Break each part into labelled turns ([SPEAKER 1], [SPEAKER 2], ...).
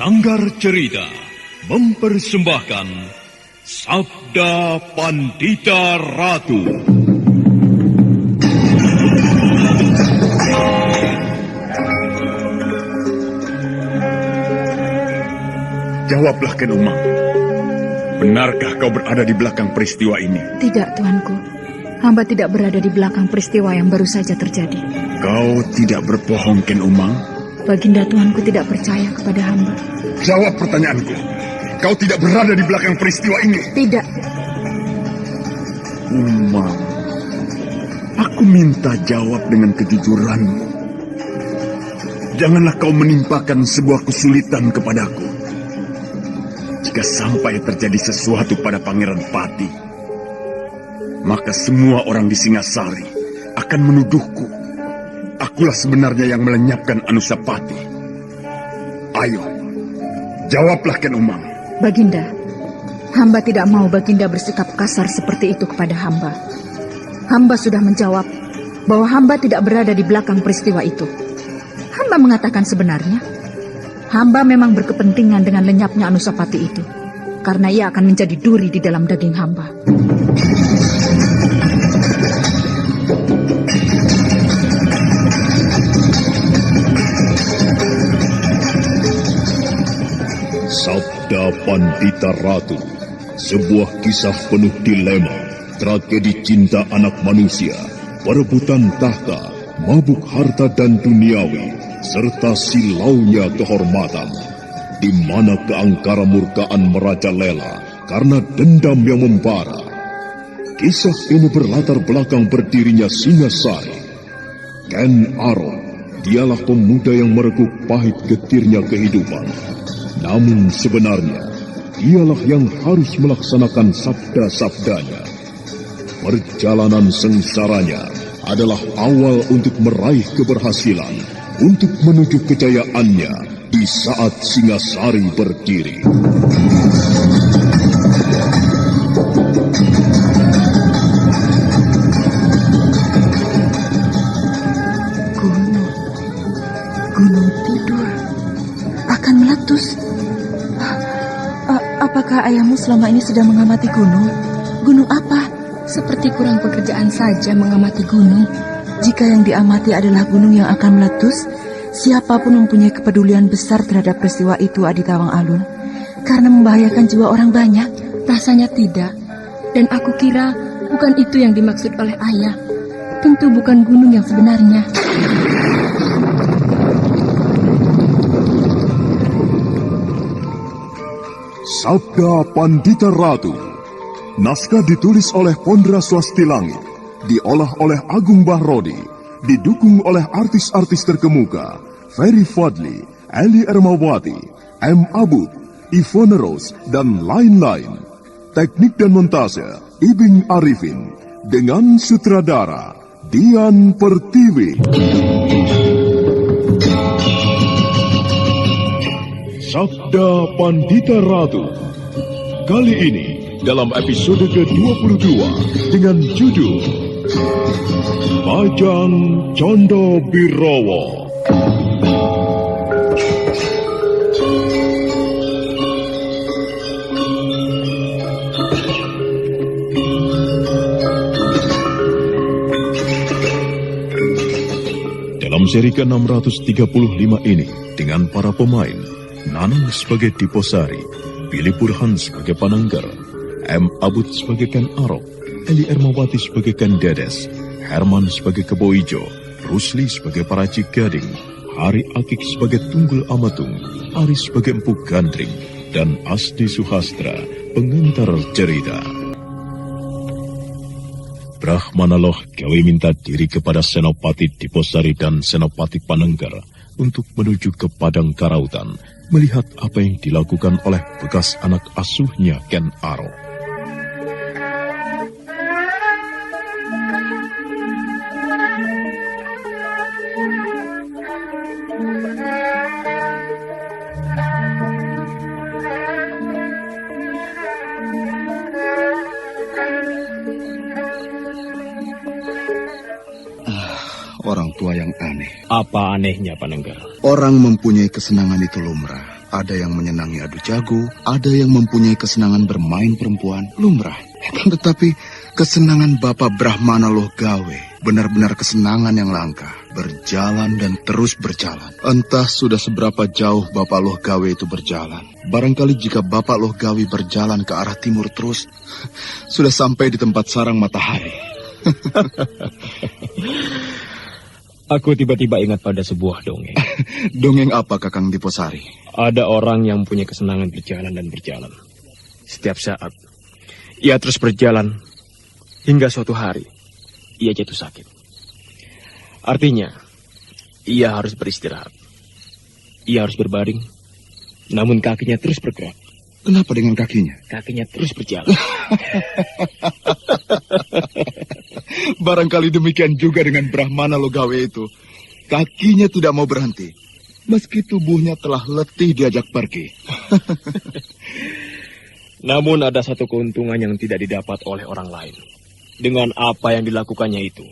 [SPEAKER 1] Sanggar Cerita mempersembahkan Sabda Pandita Ratu.
[SPEAKER 2] Jawablah, Ken Umang. Benarkah kau berada di belakang peristiwa ini?
[SPEAKER 3] Tidak, Tuanku. Hamba tidak berada di belakang peristiwa yang baru saja terjadi.
[SPEAKER 2] Kau tidak berbohong, Ken Umang?
[SPEAKER 3] Baginda Tuanku tidak percaya kepada hamba.
[SPEAKER 2] Jawab pertanyaanku. Kau tidak berada di belakang peristiwa ini?
[SPEAKER 3] Tidak.
[SPEAKER 2] Umang, aku minta jawab dengan kejujuranmu. Janganlah kau menimpakan sebuah kesulitan kepadaku. Jika sampai terjadi sesuatu pada Pangeran Pati, maka semua orang di Singasari akan menuduhku. Akulah sebenarnya yang melenyapkan Anusapati. Ayo, jawablah, Ken Umang.
[SPEAKER 3] Baginda, hamba tidak mau Baginda bersikap kasar seperti itu kepada hamba. Hamba sudah menjawab bahwa hamba tidak berada di belakang peristiwa itu. Hamba mengatakan sebenarnya, hamba memang berkepentingan dengan lenyapnya Anusapati itu, karena ia akan menjadi duri di dalam daging hamba.
[SPEAKER 1] Sabda Pandita Ratu, sebuah kisah penuh dilema, tragedi cinta anak manusia, perebutan tahta, mabuk harta dan duniawi, serta silaunya kehormatan, di mana keangkara murkaan merajalela karena dendam yang membara. Kisah ini berlatar belakang berdirinya Singasari. Ken Arok, dialah pemuda yang merekuk pahit getirnya kehidupan. Namun sebenarnya, dialah yang harus melaksanakan sabda-sabdanya. Perjalanan sengsaranya adalah awal untuk meraih keberhasilan, untuk menuju kejayaannya di saat Singasari berdiri.
[SPEAKER 3] Gunung tidur akan meletus. Apakah ayahmu selama ini sedang mengamati gunung? Gunung apa? Seperti kurang pekerjaan saja mengamati gunung. Jika yang diamati adalah gunung yang akan meletus, siapapun mempunyai kepedulian besar terhadap peristiwa itu, Adi Tawang Alun, karena membahayakan jiwa orang banyak. Rasanya tidak. Dan aku kira bukan itu yang dimaksud oleh ayah. Tentu bukan gunung yang sebenarnya.
[SPEAKER 1] Sabda Pandita Ratu. Naskah ditulis oleh Pondra Swasti Langit, diolah oleh Agung Bahrodi, didukung oleh artis-artis terkemuka Ferry Fadli, Eli Ermawati, M. Abud, Ivone Rose, dan lain-lain. Teknik dan montase Ibing Arifin, dengan sutradara Dian Pertiwi. Sabda Pandita Ratu. Kali ini dalam episode ke-22 dengan judul Bajang Condo Birowo. Dalam seri ke-635 ini dengan para pemain Nanang sebagai Diposari, Billy Burhan sebagai Pananggar, M. Abud sebagai Ken Arok, Eli Ermawati sebagai Ken Dedes, Herman sebagai Kebo Ijo, Rusli sebagai Paracik Gading, Hari Akik sebagai Tunggul Amatung, Aris sebagai Empu Gandring, dan Asdi Suhastra, pengantar cerita. Brahmanaloh gawe minta diri kepada Senopati Diposari dan Senopati Pananggar untuk menuju ke Padang Karautan, melihat apa yang dilakukan oleh bekas anak asuhnya Ken Arok.
[SPEAKER 4] Orang tua yang aneh.
[SPEAKER 5] Apa anehnya, Panenggar?
[SPEAKER 4] Orang mempunyai kesenangan itu lumrah. Ada yang menyenangi adu jago, ada yang mempunyai kesenangan bermain perempuan, lumrah. Tetapi kesenangan Bapak Brahmana Loh Gawe benar-benar kesenangan yang langka, berjalan dan terus berjalan. Entah sudah seberapa jauh Bapak Loh Gawe itu berjalan. Barangkali jika Bapak Loh Gawe berjalan ke arah timur terus, sudah sampai di tempat sarang matahari.
[SPEAKER 5] Aku tiba-tiba ingat pada sebuah dongeng.
[SPEAKER 4] Dongeng apa, Kakang Diposari?
[SPEAKER 5] Ada orang yang punya kesenangan berjalan dan berjalan. Setiap saat, ia terus berjalan hingga suatu hari, ia jatuh sakit. Artinya, ia harus beristirahat. Ia harus berbaring, namun kakinya terus bergerak.
[SPEAKER 4] Kenapa dengan kakinya?
[SPEAKER 5] Kakinya terus berjalan.
[SPEAKER 4] Barangkali demikian juga dengan Brahmana Loh Gawe itu. Kakinya tidak mau berhenti, meski tubuhnya telah letih diajak pergi.
[SPEAKER 5] Namun ada satu keuntungan yang tidak didapat oleh orang lain. Dengan apa yang dilakukannya itu,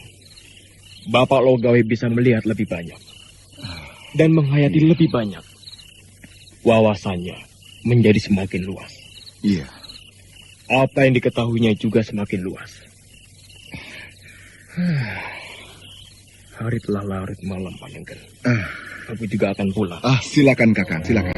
[SPEAKER 5] Bapak Loh Gawe bisa melihat lebih banyak dan menghayati lebih banyak. Wawasannya menjadi semakin luas.
[SPEAKER 4] Iya.
[SPEAKER 5] Apa yang diketahuinya juga semakin luas. Hari telah larut malam, Panengger. Aku juga akan pulang.
[SPEAKER 4] Silakan, Kakang, silakan.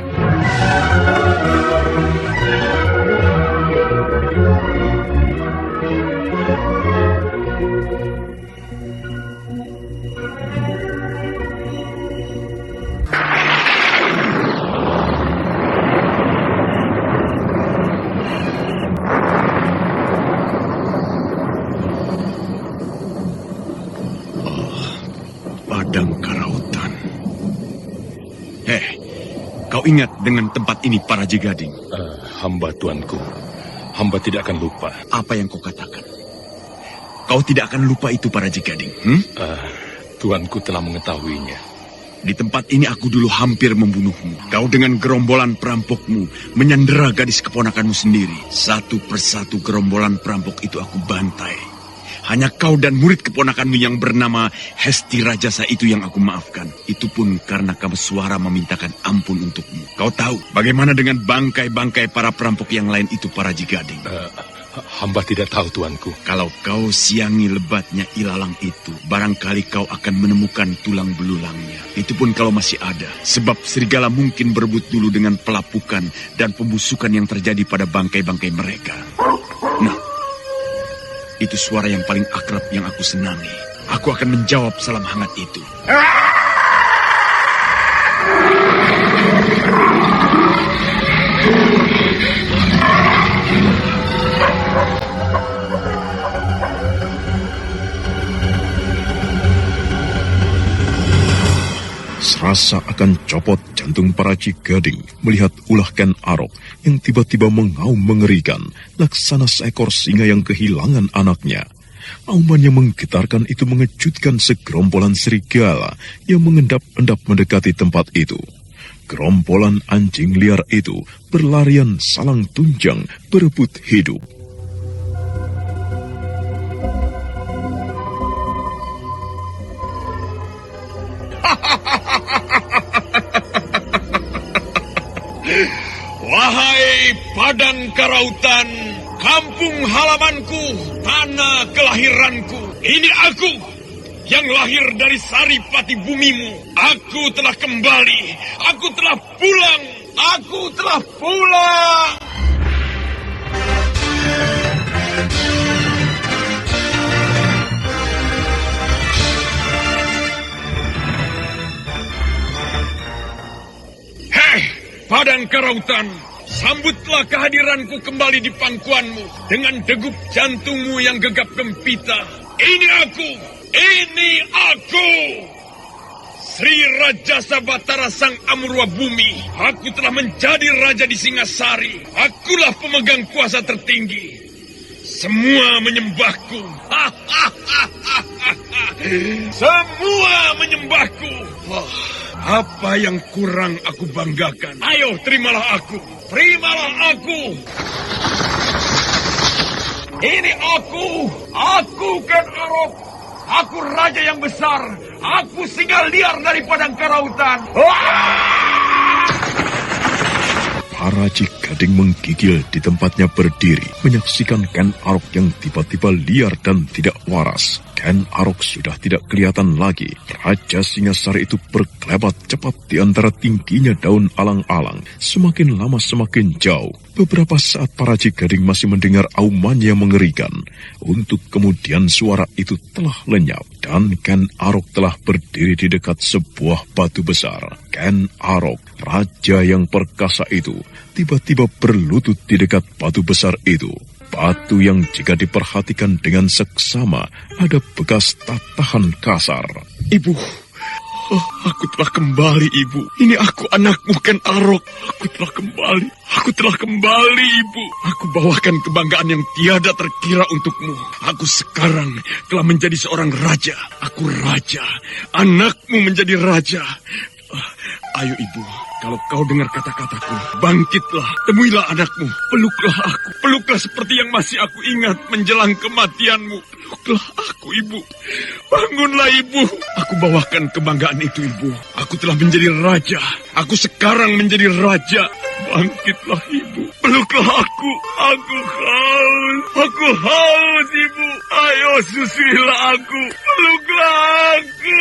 [SPEAKER 2] Padang Karautan. Kau ingat dengan tempat ini, para Jigading?
[SPEAKER 6] Hamba tuanku, hamba tidak akan lupa.
[SPEAKER 2] Apa yang kau katakan? Kau tidak akan lupa itu, para Jigading.
[SPEAKER 6] Tuanku telah mengetahuinya.
[SPEAKER 2] Di tempat ini aku dulu hampir membunuhmu. Kau dengan gerombolan perampokmu menyandera gadis keponakanmu sendiri. Satu persatu gerombolan perampok itu aku bantai. Hanya kau dan murid keponakanmu yang bernama Hesti Rajasa itu yang aku maafkan. Itu pun karena Kameswara memintakan ampun untukmu. Kau tahu bagaimana dengan bangkai-bangkai para perampok yang lain itu, para Jigading?
[SPEAKER 6] Hamba tidak tahu, tuanku.
[SPEAKER 2] Kalau kau siangi lebatnya ilalang itu, barangkali kau akan menemukan tulang belulangnya. Itu pun kalau masih ada. Sebab serigala mungkin berebut dulu dengan pelapukan dan pembusukan yang terjadi pada bangkai-bangkai mereka. Nah, itu suara yang paling akrab yang aku senangi. Aku akan menjawab salam hangat itu.
[SPEAKER 1] Serasa akan copot jantung para Jigading melihat ulah Ken Arok yang tiba-tiba mengaum mengerikan, laksana seekor singa yang kehilangan anaknya. Auman yang menggetarkan itu mengejutkan segerombolan serigala yang mengendap-endap mendekati tempat itu. Gerombolan anjing liar itu berlarian salang tunjang berebut hidup.
[SPEAKER 2] Wahai Padang Karautan, kampung halamanku, tanah kelahiranku. Ini aku yang lahir dari saripati bumimu. Aku telah kembali. Aku telah pulang. Aku telah pulang. Padang Karautan, sambutlah kehadiranku kembali di pangkuanmu dengan degup jantungmu yang gegap gempita. Ini aku, Sri Raja Sabatara Sang Amurwa Bumi. Aku telah menjadi raja di Singasari. Akulah pemegang kuasa tertinggi. Semua menyembahku. Semua menyembahku. Apa yang kurang aku banggakan? Ayo, terimalah aku. Terimalah aku. Ini aku Ken Arok. Aku raja yang besar. Aku singa liar dari Padang Karautan.
[SPEAKER 1] Paraji Gading menggigil di tempatnya berdiri, menyaksikan Ken Arok yang tiba-tiba liar dan tidak waras. Ken Arok sudah tidak kelihatan lagi. Raja Singasari itu berkelebat cepat di antara tingginya daun alang-alang. Semakin lama semakin jauh. Beberapa saat Paraji Gading masih mendengar aumannya yang mengerikan. Untuk kemudian suara itu telah lenyap dan Ken Arok telah berdiri di dekat sebuah batu besar. Ken Arok, raja yang perkasa itu, tiba-tiba berlutut di dekat batu besar itu. Batu yang jika diperhatikan dengan seksama ada bekas tatahan kasar.
[SPEAKER 2] Ibu, aku telah kembali, Ibu. Ini aku anakmu, Ken Arok. Aku telah kembali. Aku telah kembali, Ibu. Aku bawakan kebanggaan yang tiada terkira untukmu. Aku sekarang telah menjadi seorang raja. Aku raja. Anakmu menjadi raja. Ayo, Ibu. Kalau kau dengar kata-kataku, bangkitlah, temuilah anakmu, peluklah aku, peluklah seperti yang masih aku ingat menjelang kematianmu. Peluklah aku, Ibu. Bangunlah, Ibu. Aku bawakan kebanggaan itu, Ibu. Aku telah menjadi raja. Aku sekarang menjadi raja. Bangkitlah, Ibu. Peluklah aku. Aku haus. Aku haus, Ibu. Ayo susuilah aku. Peluklah aku.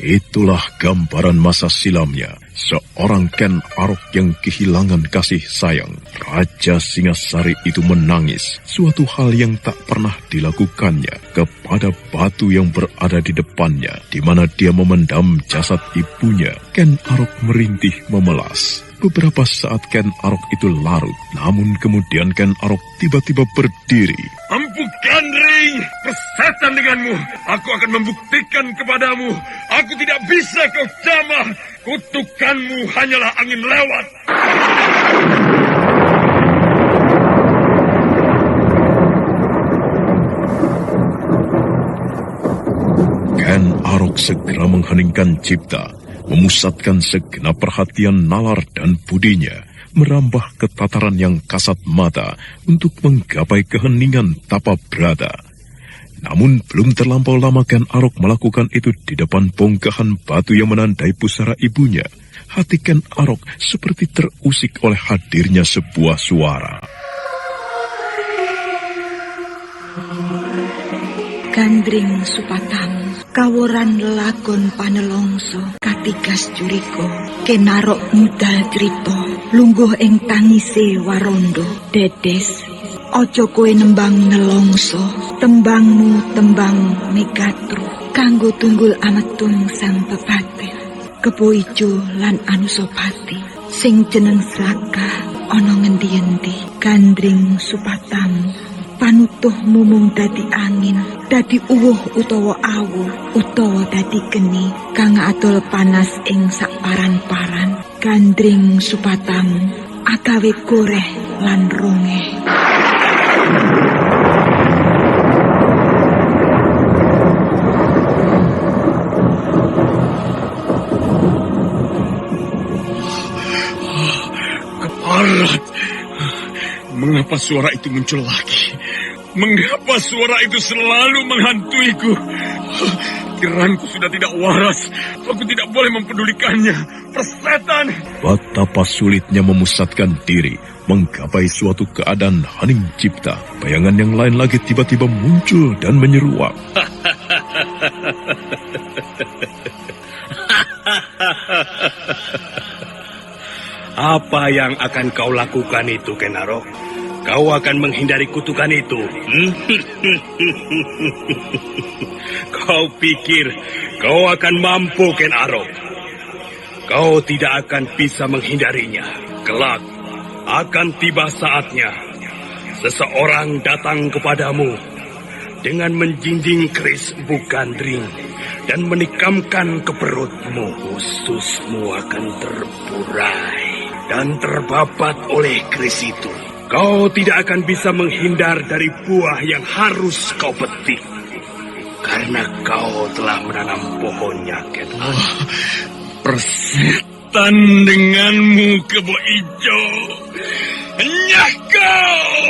[SPEAKER 1] Itulah gambaran masa silamnya. Seorang Ken Arok yang kehilangan kasih sayang. Raja Singasari itu menangis. Suatu hal yang tak pernah dilakukannya kepada batu yang berada di depannya, di mana dia memendam jasad ibunya. Ken Arok merintih memelas. Beberapa saat Ken Arok itu larut. Namun kemudian Ken Arok tiba-tiba berdiri.
[SPEAKER 2] Ampu Gandring, persetan denganmu. Aku akan membuktikan kepadamu. Aku tidak bisa kau jamah. Kutukanmu hanyalah angin lewat.
[SPEAKER 1] Ken Arok segera mengheningkan cipta, memusatkan segenap perhatian nalar dan budinya, merambah ke tataran yang kasat mata untuk menggapai keheningan tapa brata. Namun belum terlampau lama Ken Arok melakukan itu di depan bongkahan batu yang menandai pusara ibunya. Hati Ken Arok seperti terusik oleh hadirnya sebuah suara.
[SPEAKER 3] Gandring Supatamu, kaworan lelagon panelongso, katigas juriko, kenarok mudal trito, lungguh ing tangise warondo, dedes. Ojo kowe nembang nelongso, tembangmu tembang megatru, kanggo tunggul ametung sang pepaten, kebo ijo lan anusopati, sing jeneng Sraka, ana ngendi-endi. Gandring Supatamu, panutuhmu mung dadi angin, dadi uwuh utawa awu, utawa dadi geni, kang adol panas ing sakparan-paran. Gandring Supatamu, agawe goreh lan rongeh.
[SPEAKER 2] Keparat. Mengapa suara itu muncul lagi? Mengapa suara itu selalu menghantuiku? Pikiranku sudah tidak waras. Aku tidak boleh mempedulikannya. Persetan.
[SPEAKER 1] Betapa sulitnya memusatkan diri, menggapai suatu keadaan hening cipta. Bayangan yang lain lagi tiba-tiba muncul dan menyeruak.
[SPEAKER 7] Apa yang akan kau lakukan itu, Ken Arok? Kau akan menghindari kutukan itu. Kau pikir kau akan mampu, Ken Arok? Kau tidak akan bisa menghindarinya. Kelak akan tiba saatnya seseorang datang kepadamu dengan menjinjing keris Empu Gandring dan menikamkan ke perutmu. Ususmu akan terburai dan terbabat oleh keris itu. Kau tidak akan bisa menghindar dari buah yang harus kau petik. Karena kau telah menanam pohonnya, Ken Arok.
[SPEAKER 2] Persetan denganmu, kebo ijo. Enyah kau!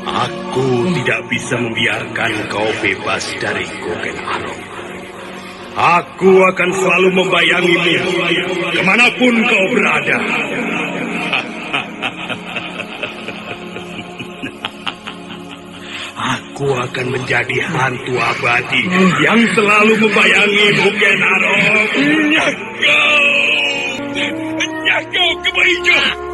[SPEAKER 7] Aku tidak bisa membiarkan kau bebas dariku, Ken Arok. Aku akan selalu membayangimu kemanapun kau berada. Aku akan menjadi hantu abadi yang selalu membayangimu, Ken Arok. Nyakau kebo hijau.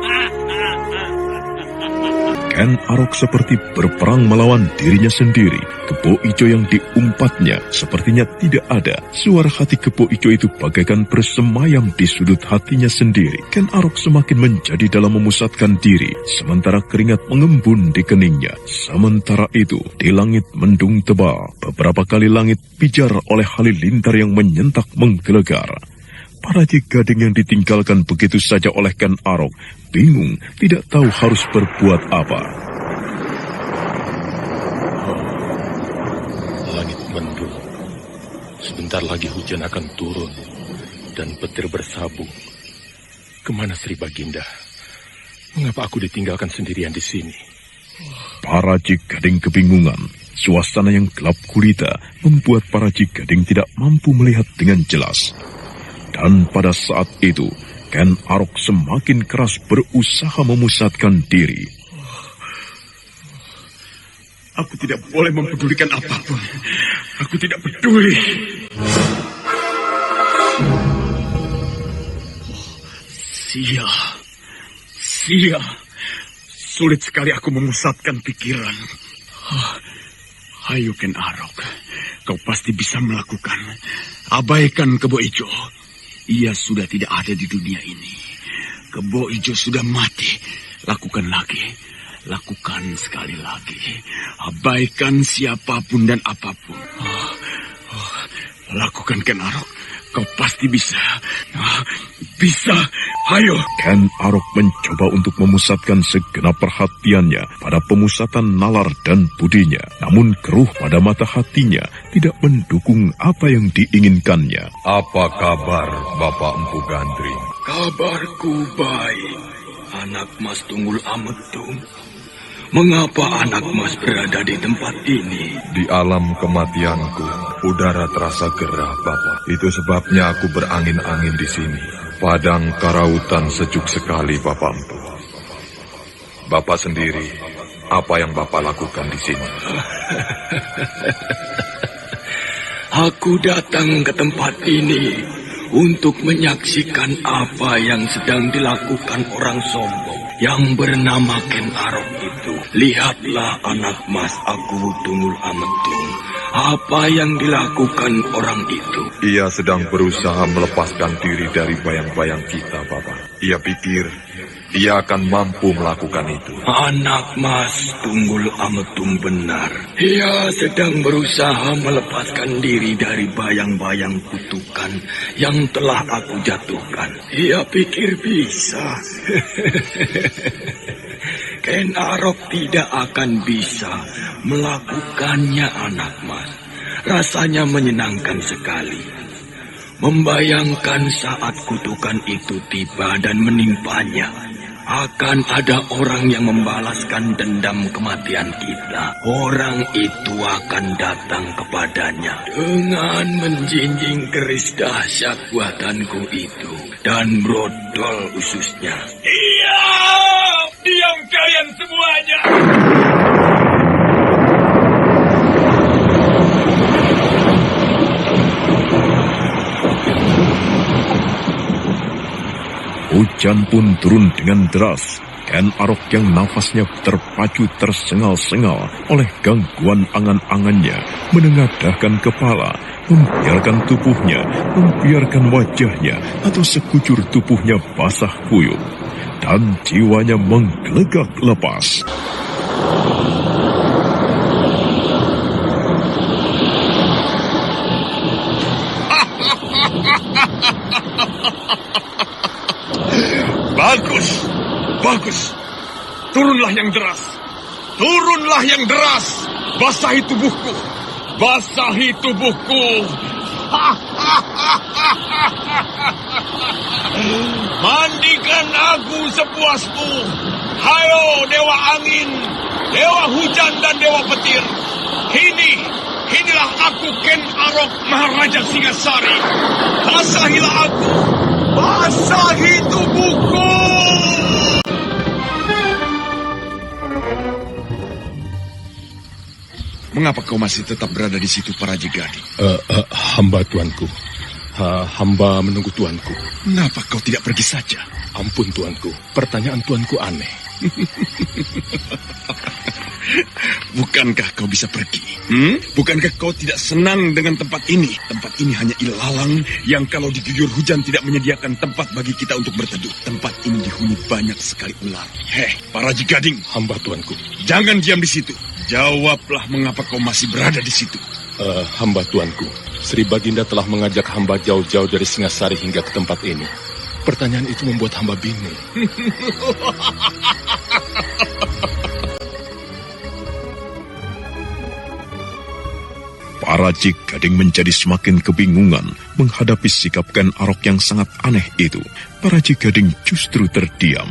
[SPEAKER 1] Ken Arok seperti berperang melawan dirinya sendiri. Kebo ijo yang diumpatnya sepertinya tidak ada. Suara hati kebo ijo itu bagaikan bersemayam di sudut hatinya sendiri. Ken Arok semakin menjadi dalam memusatkan diri, sementara keringat mengembun di keningnya. Sementara itu, di langit mendung tebal, beberapa kali langit pijar oleh halilintar yang menyentak menggelegar. Para Gading yang ditinggalkan begitu saja oleh Ken Arok bingung, tidak tahu harus berbuat apa.
[SPEAKER 6] Langit mendung. Sebentar lagi hujan akan turun dan petir bersabu. Kemana Sri Baginda? Mengapa aku ditinggalkan sendirian di sini?
[SPEAKER 1] Para Gading kebingungan. Suasana yang gelap gulita membuat para Gading tidak mampu melihat dengan jelas. Dan pada saat itu, Ken Arok semakin keras berusaha memusatkan diri.
[SPEAKER 2] Aku tidak boleh mempedulikan apapun. Aku tidak peduli. Sia. Sulit sekali aku memusatkan pikiran. Ayo Ken Arok, kau pasti bisa melakukan. Abaikan Kebo Ijo. Ia sudah tidak ada di dunia ini. Kebo Ijo sudah mati. Lakukan lagi. Lakukan sekali lagi. Abaikan siapapun dan apapun. Lakukan Ken Arok. Kau pasti bisa. Bisa. Ayo.
[SPEAKER 1] Ken Arok mencoba untuk memusatkan segenap perhatiannya pada pemusatan nalar dan budinya. Namun keruh pada mata hatinya tidak mendukung apa yang diinginkannya.
[SPEAKER 6] Apa kabar Bapak Empu Gandring?
[SPEAKER 7] Kabarku baik, anak Mas Tunggul Ametung. Mengapa anak Mas berada di tempat ini?
[SPEAKER 8] Di alam kematianku, udara terasa gerah, Bapak. Itu sebabnya aku berangin-angin di sini. Padang karautan sejuk sekali, Bapak Empu. Bapak sendiri, apa yang Bapak lakukan di sini?
[SPEAKER 7] Aku datang ke tempat ini untuk menyaksikan apa yang sedang dilakukan orang sombong yang bernama Ken Arok itu. Lihatlah anak Mas aku Tunggul Ametung. Apa yang dilakukan orang itu?
[SPEAKER 8] Ia sedang berusaha melepaskan diri dari bayang-bayang kita, Bapak. Ia pikir ia akan mampu melakukan itu.
[SPEAKER 7] Anak Mas Tunggul Ametung benar. Ia sedang berusaha melepaskan diri dari bayang-bayang kutukan yang telah aku jatuhkan. Ia pikir bisa. Ken Arok tidak akan bisa melakukannya, anak Mas. Rasanya menyenangkan sekali. Membayangkan saat kutukan itu tiba dan menimpanya. Akan ada orang yang membalaskan dendam kematian kita. Orang itu akan datang kepadanya dengan menjinjing keris dahsyat buatanku itu dan brodol ususnya. Iya! Diam kalian semuanya!
[SPEAKER 1] Hujan pun turun dengan deras. Ken Arok yang nafasnya terpacu tersengal-sengal oleh gangguan angan-angannya menengadahkan kepala, membiarkan tubuhnya, membiarkan wajahnya atau sekujur tubuhnya basah kuyup. Dan jiwanya menggelegak lepas.
[SPEAKER 2] Bagus. Turunlah yang deras. Basahi tubuhku. Mandikan aku sepuasmu. Hayo Dewa Angin, Dewa Hujan dan Dewa Petir. Inilah aku Ken Arok Maharaja Singasari. Basahilah aku. Basahi tubuhku. Mengapa kau masih tetap berada di situ, Paraji Gading?
[SPEAKER 6] Hamba tuanku. Hamba menunggu tuanku.
[SPEAKER 2] Mengapa kau tidak pergi saja?
[SPEAKER 6] Ampun tuanku, pertanyaan tuanku aneh.
[SPEAKER 2] Bukankah kau bisa pergi? Bukankah kau tidak senang dengan tempat ini? Tempat ini hanya ilalang yang kalau diguyur hujan tidak menyediakan tempat bagi kita untuk berteduh. Tempat ini dihuni banyak sekali ular. Paraji Gading.
[SPEAKER 6] Hamba tuanku.
[SPEAKER 2] Jangan diam di situ. Jawablah mengapa kau masih berada di situ.
[SPEAKER 6] Hamba tuanku, Sri Baginda telah mengajak hamba jauh-jauh dari Singasari hingga ke tempat ini. Pertanyaan itu membuat hamba bingung.
[SPEAKER 1] Paraji Gading menjadi semakin kebingungan menghadapi sikap Ken Arok yang sangat aneh itu. Paraji Gading justru terdiam.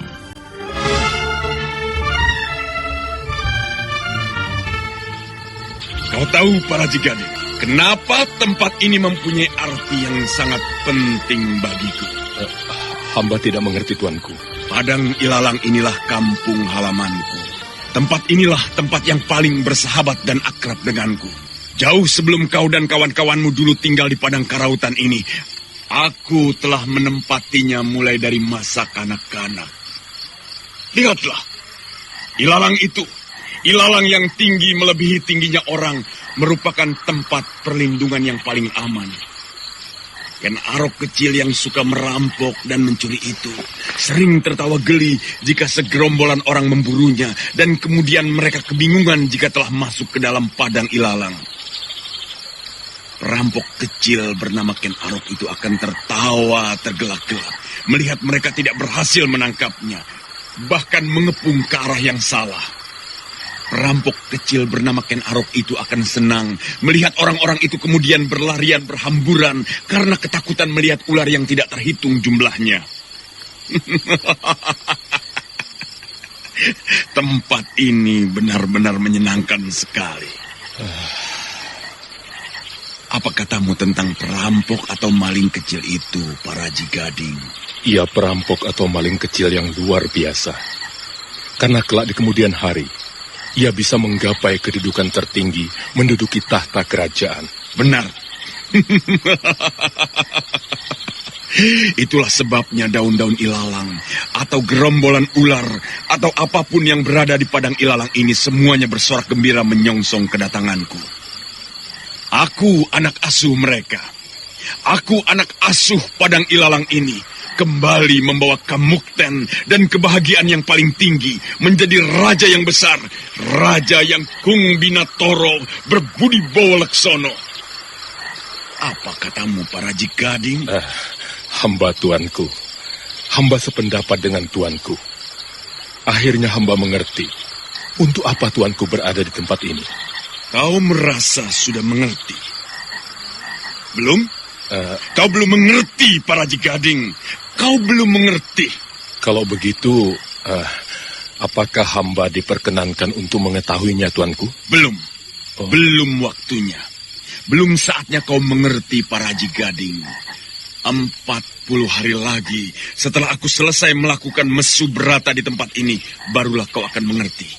[SPEAKER 2] Kau tahu, Paraji Gading, kenapa tempat ini mempunyai arti yang sangat penting bagiku?
[SPEAKER 6] Hamba tidak mengerti tuanku.
[SPEAKER 2] Padang Ilalang inilah kampung halamanku. Tempat inilah tempat yang paling bersahabat dan akrab denganku. Jauh sebelum kau dan kawan-kawanmu dulu tinggal di Padang Karautan ini, aku telah menempatinya mulai dari masa kanak-kanak. Lihatlah, ilalang itu, ilalang yang tinggi melebihi tingginya orang, merupakan tempat perlindungan yang paling aman. Ken Arok kecil yang suka merampok dan mencuri itu sering tertawa geli jika segerombolan orang memburunya dan kemudian mereka kebingungan jika telah masuk ke dalam padang ilalang. Perampok kecil bernama Ken Arok itu akan tertawa tergelak-gelak melihat mereka tidak berhasil menangkapnya, bahkan mengepung ke arah yang salah. Perampok kecil bernama Ken Arok itu akan senang melihat orang-orang itu kemudian berlarian berhamburan karena ketakutan melihat ular yang tidak terhitung jumlahnya. Tempat ini benar-benar menyenangkan sekali. Apa katamu tentang perampok atau maling kecil itu, Paraji Gading?
[SPEAKER 6] Ia perampok atau maling kecil yang luar biasa. Karena kelak di kemudian hari, ia bisa menggapai kedudukan tertinggi, menduduki tahta kerajaan.
[SPEAKER 2] Benar. Itulah sebabnya daun-daun ilalang, atau gerombolan ular, atau apapun yang berada di padang ilalang ini semuanya bersorak gembira menyongsong kedatanganku. Aku anak asuh mereka. Aku anak asuh padang ilalang ini. Kembali membawa kamukten dan kebahagiaan yang paling tinggi, menjadi raja yang besar, raja yang kung binatoro berbudi bawaleksono. Apa katamu, Paraji Gading?
[SPEAKER 6] Hamba tuanku, hamba sependapat dengan tuanku. Akhirnya hamba mengerti untuk apa tuanku berada di tempat ini.
[SPEAKER 2] Kau merasa sudah mengerti? Belum? Kau belum mengerti, Paraji Gading. Kau belum mengerti.
[SPEAKER 6] Kalau begitu, apakah hamba diperkenankan untuk mengetahuinya, tuanku?
[SPEAKER 2] Belum. Belum waktunya. Belum saatnya kau mengerti, Paraji Gading. 40 hari lagi, setelah aku selesai melakukan mesu berata di tempat ini, barulah kau akan mengerti.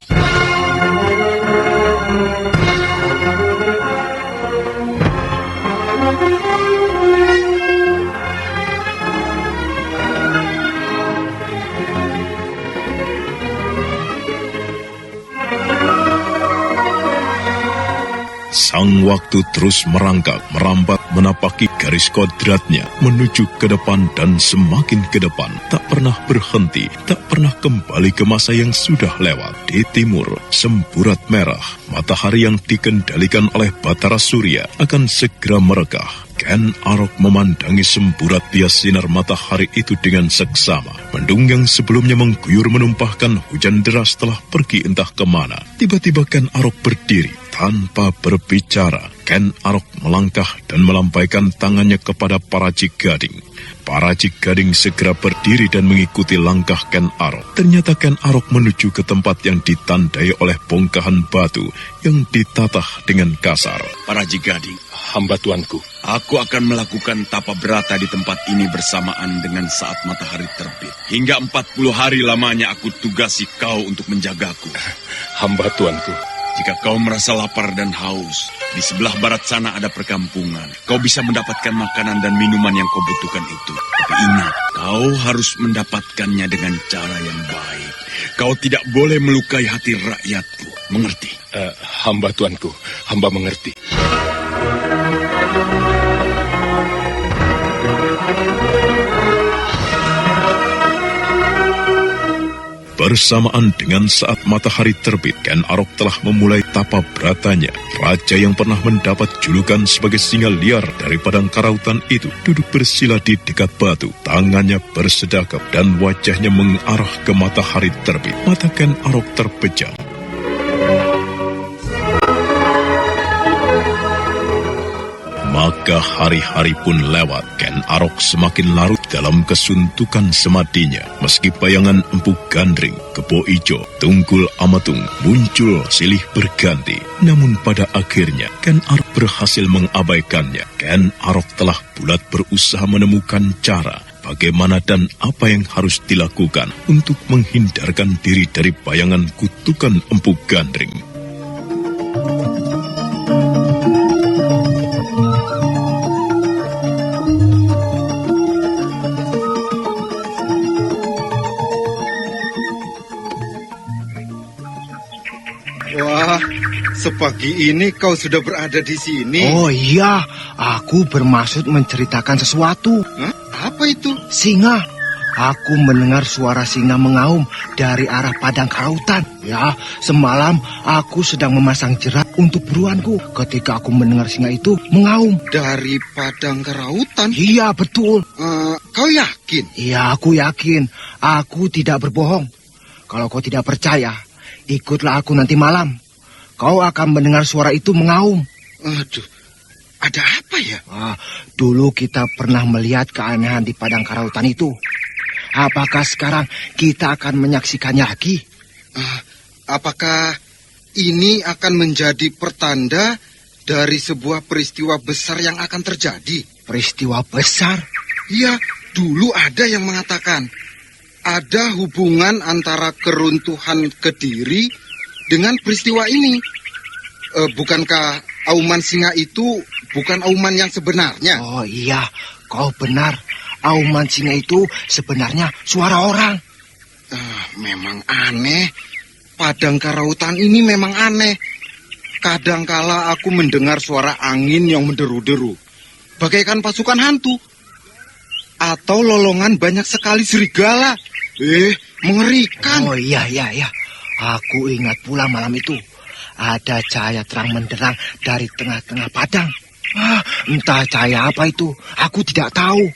[SPEAKER 1] Sang waktu terus merangkak, merambat, menapaki garis kodratnya, menuju ke depan dan semakin ke depan. Tak pernah berhenti, tak pernah kembali ke masa yang sudah lewat. Di timur, semburat merah, matahari yang dikendalikan oleh Batara Surya akan segera merekah. Ken Arok memandangi semburat bias sinar matahari itu dengan seksama. Mendung yang sebelumnya mengguyur menumpahkan hujan deras telah pergi entah kemana. Tiba-tiba Ken Arok berdiri tanpa berbicara. Ken Arok melangkah dan melampaikan tangannya kepada Paraji Gading. Paraji Gading segera berdiri dan mengikuti langkah Ken Arok. Ternyata Ken Arok menuju ke tempat yang ditandai oleh bongkahan batu yang ditatah dengan kasar.
[SPEAKER 2] Paraji Gading,
[SPEAKER 6] Hamba tuanku.
[SPEAKER 2] Aku akan melakukan tapa berata di tempat ini bersamaan dengan saat matahari terbit. Hingga 40 hari lamanya aku tugasi kau untuk menjagaku.
[SPEAKER 6] Hamba tuanku.
[SPEAKER 2] Jika kau merasa lapar dan haus, di sebelah barat sana ada perkampungan. Kau bisa mendapatkan makanan dan minuman yang kau butuhkan itu. Tapi ingat, kau harus mendapatkannya dengan cara yang baik. Kau tidak boleh melukai hati rakyatku. Mengerti?
[SPEAKER 6] Hamba tuanku, hamba mengerti.
[SPEAKER 8] Bersamaan dengan saat matahari terbit, Ken Arok telah memulai tapa beratanya. Raja yang pernah mendapat julukan sebagai singa liar dari padang karautan itu duduk bersila di dekat batu. Tangannya bersedekap dan wajahnya mengarah ke matahari terbit. Mata Ken Arok terpejam. Maka hari-hari pun lewat. Ken Arok semakin larut dalam kesuntukan semadinya. Meski bayangan Empu Gandring, Kebo Ijo, Tunggul Amatung muncul silih berganti. Namun pada akhirnya Ken Arok berhasil mengabaikannya. Ken Arok telah bulat berusaha menemukan cara bagaimana dan apa yang harus dilakukan untuk menghindarkan diri dari bayangan kutukan Empu Gandring.
[SPEAKER 9] Wah, sepagi ini kau sudah berada di sini.
[SPEAKER 10] Oh iya, aku bermaksud menceritakan sesuatu.
[SPEAKER 9] Hah? Apa itu?
[SPEAKER 10] Singa. Aku mendengar suara singa mengaum dari arah padang karautan. Ya, semalam aku sedang memasang jerat untuk buruanku ketika aku mendengar singa itu mengaum.
[SPEAKER 9] Dari padang karautan?
[SPEAKER 10] Iya, betul.
[SPEAKER 9] Kau yakin?
[SPEAKER 10] Iya, aku yakin. Aku tidak berbohong. Kalau kau tidak percaya, ikutlah aku nanti malam. Kau akan mendengar suara itu mengaum.
[SPEAKER 9] Aduh, ada apa ya?
[SPEAKER 10] Dulu kita pernah melihat keanehan di padang karautan itu. Apakah sekarang kita akan menyaksikannya lagi?
[SPEAKER 9] Apakah ini akan menjadi pertanda dari sebuah peristiwa besar yang akan terjadi?
[SPEAKER 10] Peristiwa besar?
[SPEAKER 9] Iya, dulu ada yang mengatakan ada hubungan antara keruntuhan Kediri dengan peristiwa ini. Bukankah auman singa itu bukan auman yang sebenarnya?
[SPEAKER 10] Oh iya, kau benar. Auman singa itu sebenarnya suara orang.
[SPEAKER 9] Memang aneh. Padang karautan ini memang aneh. Kadangkala aku mendengar suara angin yang menderu-deru, bagaikan pasukan hantu. Atau lolongan banyak sekali serigala. Mengerikan.
[SPEAKER 10] Oh iya. Aku ingat pula malam itu. Ada cahaya terang menderang dari tengah-tengah padang. Entah cahaya apa itu. Aku tidak tahu.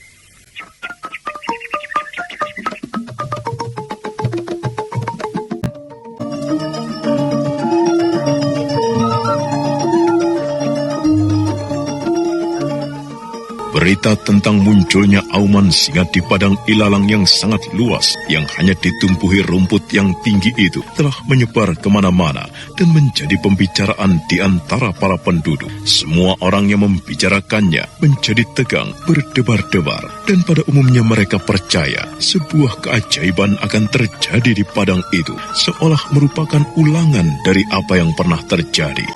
[SPEAKER 8] Berita tentang munculnya auman singa di padang ilalang yang sangat luas, yang hanya ditumbuhi rumput yang tinggi itu, telah menyebar kemana-mana dan menjadi pembicaraan di antara para penduduk. Semua orang yang membicarakannya menjadi tegang, berdebar-debar, dan pada umumnya mereka percaya sebuah keajaiban akan terjadi di padang itu, seolah merupakan ulangan dari apa yang pernah terjadi.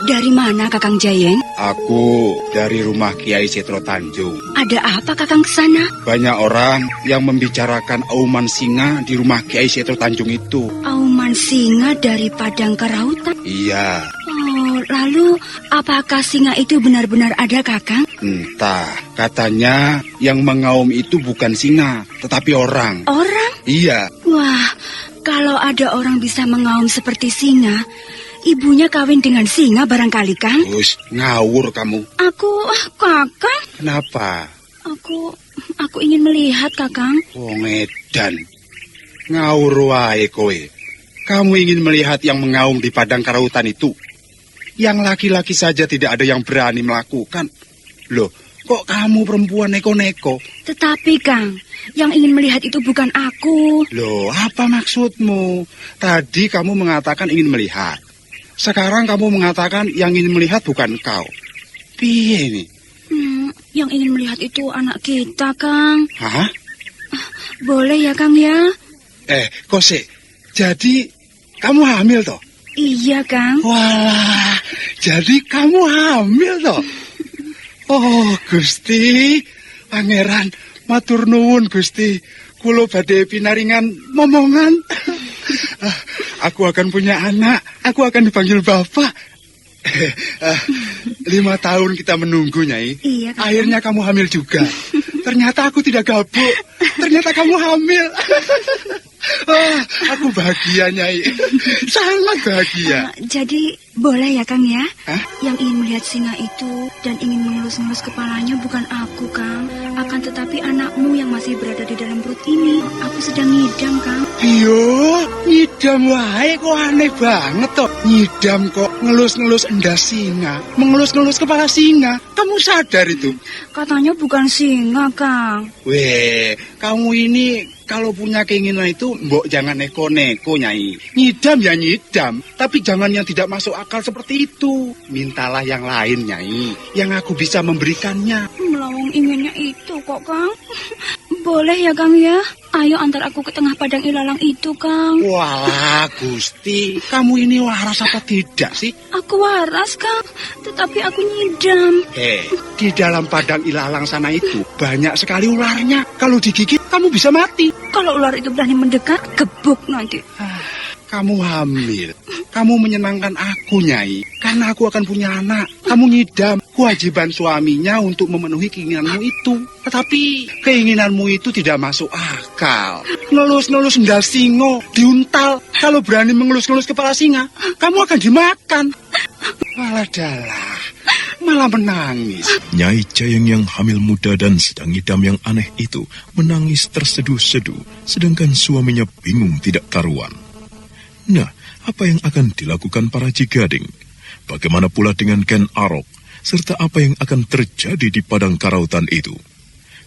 [SPEAKER 11] Dari mana, Kakang Jayeng?
[SPEAKER 9] Aku dari rumah Kiai Setro Tanjung.
[SPEAKER 11] Ada apa, Kakang, kesana?
[SPEAKER 9] Banyak orang yang membicarakan auman singa di rumah Kiai Setro Tanjung itu.
[SPEAKER 11] Auman singa dari padang karautan?
[SPEAKER 9] Iya.
[SPEAKER 11] Oh, lalu apakah singa itu benar-benar ada, Kakang?
[SPEAKER 9] Entah, katanya yang mengaum itu bukan singa, tetapi orang.
[SPEAKER 11] Orang?
[SPEAKER 9] Iya.
[SPEAKER 11] Wah, kalau ada orang bisa mengaum seperti singa, ibunya kawin dengan singa barangkali, Kang?
[SPEAKER 9] Terus ngawur kamu.
[SPEAKER 11] Kakang.
[SPEAKER 9] Kenapa?
[SPEAKER 11] Aku ingin melihat, Kakang.
[SPEAKER 9] Wong edan. Ngawur wae kowe. Kamu ingin melihat yang mengaum di padang karautan itu? Yang laki-laki saja tidak ada yang berani melakukan. Loh, kok kamu perempuan neko-neko?
[SPEAKER 11] Tetapi, Kang, yang ingin melihat itu bukan aku.
[SPEAKER 9] Loh, apa maksudmu? Tadi kamu mengatakan ingin melihat. Sekarang kamu mengatakan yang ingin melihat bukan kau. Piye ini?
[SPEAKER 11] Yang ingin melihat itu anak kita, Kang.
[SPEAKER 9] Hah?
[SPEAKER 11] Boleh ya, Kang, ya?
[SPEAKER 9] Kose, jadi kamu hamil toh?
[SPEAKER 11] Iya, Kang.
[SPEAKER 9] Walah, jadi kamu hamil toh? Oh, Gusti, Pangeran, matur nuwun Gusti. Kulo badhe pinaringan momongan. Aku akan punya anak, aku akan dipanggil Bapak. 5 tahun kita menunggu, Nyai.
[SPEAKER 11] Iya, Kang.
[SPEAKER 9] Akhirnya kamu hamil juga. Ternyata aku tidak gabuk. Ternyata kamu hamil. Aku bahagia, Nyai. Sangat bahagia.
[SPEAKER 11] Jadi boleh ya, Kang ya?
[SPEAKER 9] Hah?
[SPEAKER 11] Yang ingin melihat singa itu dan ingin mengelus-ngelus kepalanya bukan aku, Kang. Akan tetapi anakmu yang masih berada di dalam perut ini. Aku sedang ngidam, Kang.
[SPEAKER 9] Yo, ngidam wae kok aneh banget toh. Ngidam kok ngelus-ngelus endas singa, mengelus-ngelus kepala singa. Kamu sadar itu?
[SPEAKER 11] Katanya bukan singa, Kang.
[SPEAKER 9] Weh, kamu ini kalau punya keinginan itu mbok jangan neko-neko, Nyai. Ngidam ya ngidam, tapi jangan yang tidak masuk akal seperti itu. Mintalah yang lain, Nyai, yang aku bisa memberikannya.
[SPEAKER 11] Melawang inginnya itu kok, Kang. Boleh ya, Kang ya? Ayo antar aku ke tengah padang ilalang itu, Kang.
[SPEAKER 9] Walah, Gusti, kamu ini waras apa tidak sih?
[SPEAKER 11] Aku waras, Kang. Tetapi aku nyidam.
[SPEAKER 9] Di dalam padang ilalang sana itu banyak sekali ularnya. Kalau digigit, kamu bisa mati.
[SPEAKER 11] Kalau ular itu berani mendekat, gebuk nanti.
[SPEAKER 9] Kamu hamil. Kamu menyenangkan aku, Nyai. Karena aku akan punya anak. Kamu ngidam. Kewajiban suaminya untuk memenuhi keinginanmu itu. Tetapi keinginanmu itu tidak masuk akal. Ngelus-ngelus endas singo, diuntal. Kalau berani mengelus-ngelus kepala singa, kamu akan dimakan. Malah dalah. Malah menangis.
[SPEAKER 8] Nyai Jayeng yang hamil muda dan sedang ngidam yang aneh itu menangis terseduh-seduh, sedangkan suaminya bingung tidak karuan. Nah, apa yang akan dilakukan para Cigading? Bagaimana pula dengan Ken Arok? Serta apa yang akan terjadi di padang karautan itu?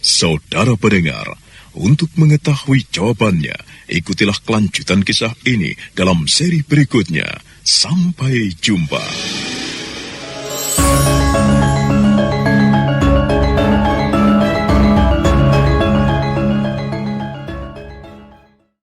[SPEAKER 8] Saudara pendengar, untuk mengetahui jawabannya, ikutilah kelanjutan kisah ini dalam seri berikutnya. Sampai jumpa.